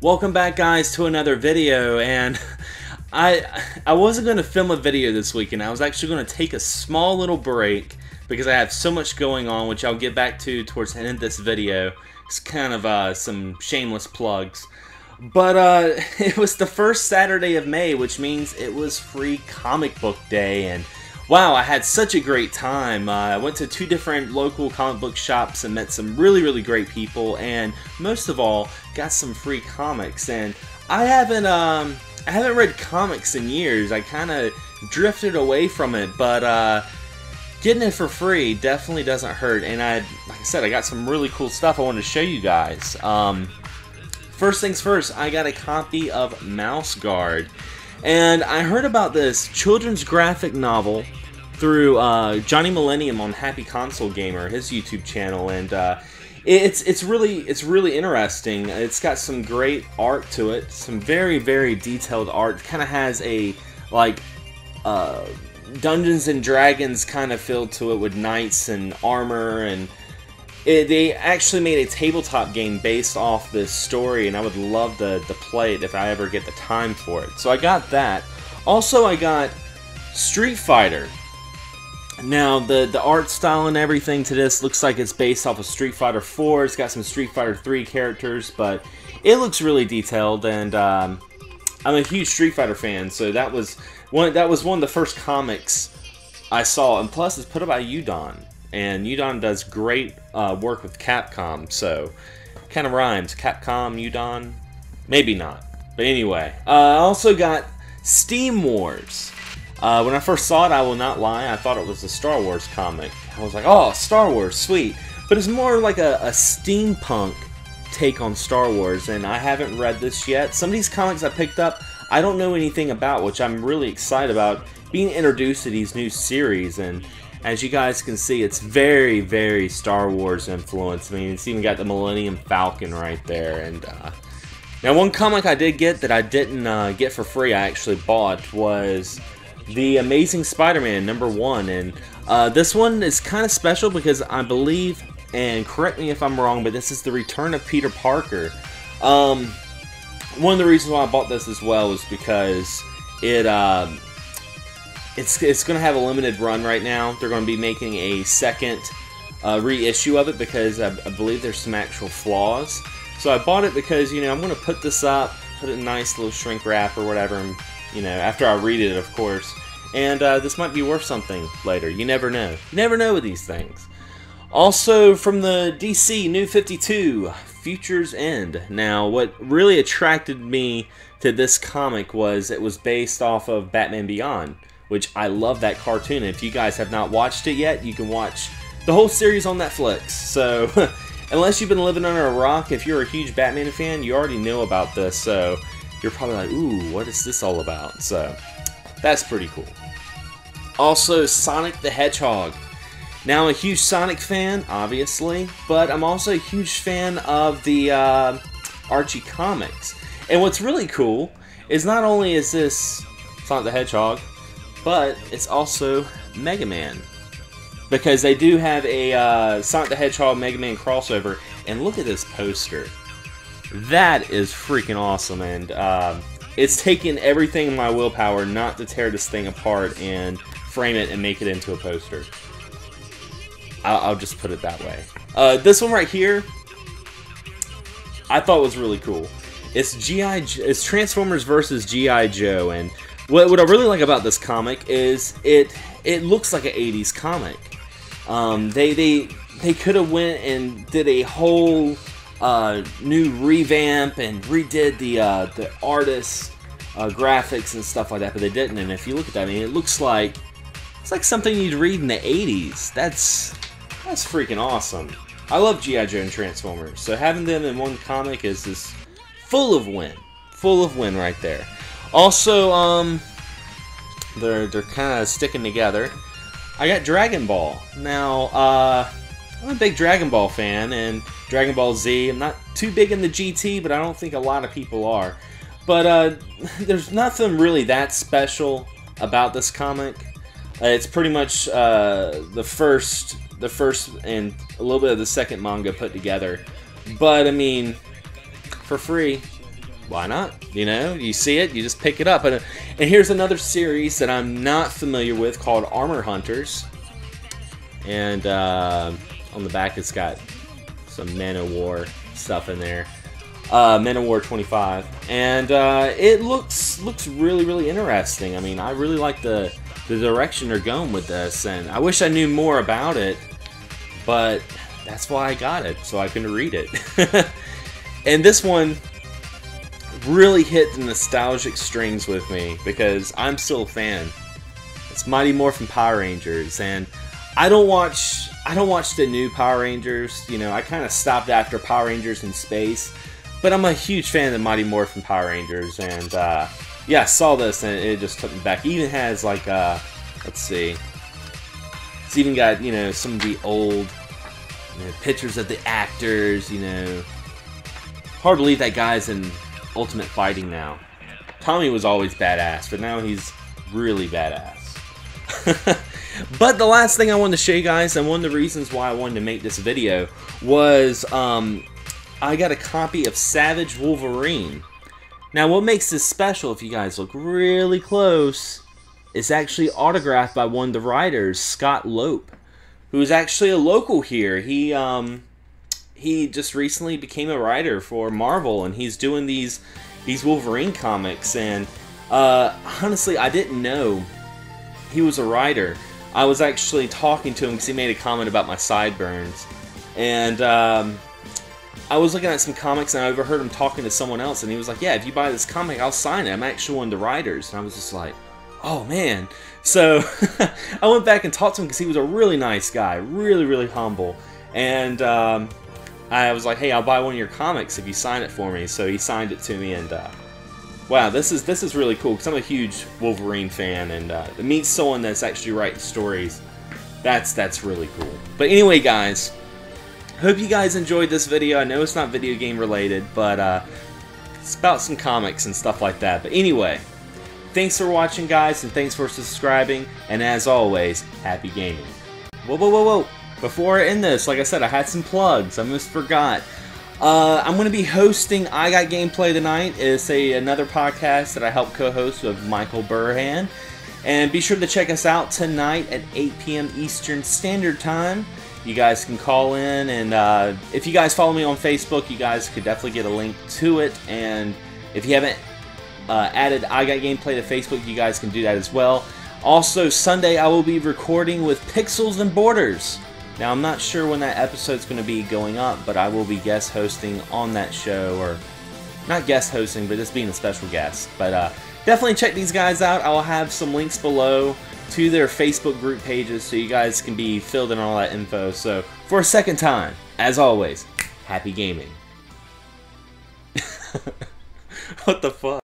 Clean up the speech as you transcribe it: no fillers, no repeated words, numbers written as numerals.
Welcome back, guys, to another video. And I wasn't going to film a video this weekend. I was actually going to take a small little break because I have so much going on, which I'll get back to towards the end of this video. It's kind of some shameless plugs. But it was the first Saturday of May, which means it was Free Comic Book Day, and wow, I had such a great time. I went to 2 different local comic book shops and met some really great people, and most of all, got some free comics. And I haven't read comics in years. I kind of drifted away from it, but getting it for free definitely doesn't hurt. And like I said, I got some really cool stuff I wanted to show you guys. First things first, I got a copy of Mouse Guard. And I heard about this children's graphic novel through Johnny Millennium on Happy Console Gamer, his YouTube channel, and it's really interesting. It's got some great art to it, some very detailed art. Kind of has a like Dungeons and Dragons kind of feel to it with knights and armor, and they actually made a tabletop game based off this story, and I would love to play it if I ever get the time for it. So I got that. Also, I got Street Fighter. Now, the art style and everything to this looks like it's based off of Street Fighter 4. It's got some Street Fighter 3 characters, but it looks really detailed, and I'm a huge Street Fighter fan, so that was one of the first comics I saw, and plus it's put up by Udon. And Udon does great work with Capcom, so kind of rhymes. Capcom, Udon, maybe not. But anyway, I also got Steam Wars. When I first saw it, I will not lie, I thought it was a Star Wars comic. I was like, oh, Star Wars, sweet. But it's more like a steampunk take on Star Wars, and I haven't read this yet. Some of these comics I picked up, I don't know anything about, which I'm really excited about, being introduced to these new series. And as you guys can see, it's very Star Wars influence. I mean, it's even got the Millennium Falcon right there. And now, one comic I did get that I didn't get for free, I actually bought, was The Amazing Spider-Man #1. And this one is kind of special because I believe, and correct me if I'm wrong, but this is the return of Peter Parker. One of the reasons why I bought this as well is because it's going to have a limited run right now. They're going to be making a second reissue of it because I believe there's some actual flaws. So I bought it because, you know, I'm going to put this up, put it in a nice little shrink wrap or whatever, and, you know, after I read it, of course. And this might be worth something later. You never know. You never know with these things. Also, from the DC New 52, Future's End. Now, what really attracted me to this comic was it was based off of Batman Beyond, which I love that cartoon. If you guys have not watched it yet, you can watch the whole series on Netflix. So, unless you've been living under a rock, if you're a huge Batman fan, you already know about this. So, you're probably like, ooh, what is this all about? So, that's pretty cool. Also, Sonic the Hedgehog. Now, I'm a huge Sonic fan, obviously, but I'm also a huge fan of the Archie comics. And what's really cool is not only is this Sonic the Hedgehog, but it's also Mega Man, because they do have a Sonic the Hedgehog Mega Man crossover. And look at this poster. That is freaking awesome, and it's taken everything in my willpower not to tear this thing apart and frame it and make it into a poster. I'll just put it that way. This one right here, I thought was really cool. It's Transformers versus G.I. Joe, and what I really like about this comic is it looks like an 80s comic. They could have went and did a whole new revamp and redid the artist graphics and stuff like that, but they didn't. And if you look at that, I mean, it's like something you'd read in the 80s. That's freaking awesome. I love G.I. Joe and Transformers, so having them in one comic is just full of win right there. Also, they're kind of sticking together. I got Dragon Ball. Now, I'm a big Dragon Ball fan, and Dragon Ball Z. I'm not too big in the GT, but I don't think a lot of people are. But there's nothing really that special about this comic. It's pretty much the first and a little bit of the second manga put together. But I mean, for free, why not? You know, you see it, you just pick it up. And here's another series that I'm not familiar with called Armor Hunters. And on the back it's got some Man of War stuff in there. Man of War 25. And it looks really, really interesting. I mean, I really like the direction they're going with this. And I wish I knew more about it. But that's why I got it, so I can read it. And this one really hit the nostalgic strings with me because I'm still a fan. It's Mighty Morphin Power Rangers, and I don't watch the new Power Rangers. You know, I kind of stopped after Power Rangers in Space, but I'm a huge fan of the Mighty Morphin Power Rangers, and yeah, I saw this and it just took me back. It even has like let's see, it's even got, you know, some of the old, you know, pictures of the actors. You know, hard to believe that guy's in Ultimate Fighting now. Tommy was always badass, but now he's really badass. But the last thing I wanted to show you guys, and one of the reasons why I wanted to make this video, was I got a copy of Savage Wolverine. Now what makes this special, if you guys look really close, is actually autographed by one of the writers, Scott Lope, who is actually a local here. He just recently became a writer for Marvel, and he's doing these Wolverine comics. And honestly, I didn't know he was a writer. I was actually talking to him because he made a comment about my sideburns, and I was looking at some comics and I overheard him talking to someone else, and he was like, "Yeah, if you buy this comic, I'll sign it. I'm actually one of the writers." And I was just like, "Oh man!" So I went back and talked to him because he was a really nice guy, really, really humble, and I was like, "Hey, I'll buy one of your comics if you sign it for me." So he signed it to me, and wow, this is really cool because I'm a huge Wolverine fan, and to meet someone that's actually writing stories, that's really cool. But anyway, guys, hope you guys enjoyed this video. I know it's not video game related, but it's about some comics and stuff like that. But anyway, thanks for watching, guys, and thanks for subscribing. And as always, happy gaming. Whoa, whoa, whoa, whoa! Before I end this, like I said, I had some plugs. I almost forgot. I'm going to be hosting I Got Gameplay tonight. It's another podcast that I help co-host with Michael Burhan. And be sure to check us out tonight at 8 p.m. Eastern Standard Time. You guys can call in, and if you guys follow me on Facebook, you guys could definitely get a link to it. And if you haven't added I Got Gameplay to Facebook, you guys can do that as well. Also, Sunday I will be recording with Pixels and Borders. Now, I'm not sure when that episode's going to be going up, but I will be guest hosting on that show, or not guest hosting, but just being a special guest. But definitely check these guys out. I will have some links below to their Facebook group pages so you guys can be filled in on all that info. So, for a second time, as always, happy gaming. What the fuck?